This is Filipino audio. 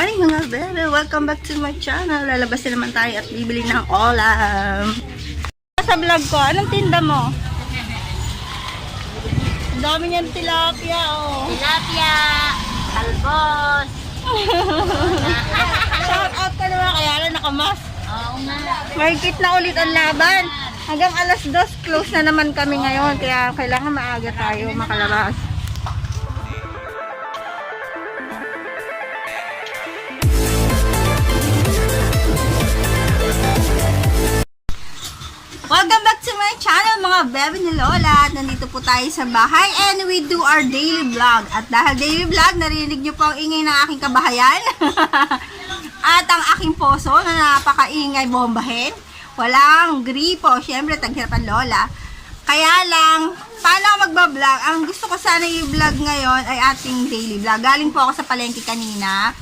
Hi mga bebe! Welcome back to my channel. Lalabas na naman tayo at bibili ng ulam. Sa vlog ko, anong tinda mo? Ang dami niyang tilapia, oh. Tilapia, talbos. Shout out ka naman, kaya lang nakamas. Oo nga. Marikit na ulit ang laban. Hanggang alas 2, close na naman kami ngayon. Kaya kailangan maaga tayo makalabas. Welcome back to my channel mga bebe ni Lola. At nandito po tayo sa bahay and we do our daily vlog. At dahil daily vlog, narinig niyo po ang ingay ng aking kabahayan. At ang aking poso na napakaingay bombahin. Walang gripo. Siyempre, taghirapan Lola. Kaya lang, paano ako magbablog? Ang gusto ko sana i-vlog ngayon ay ating daily vlog. Galing po ako sa palengke kanina.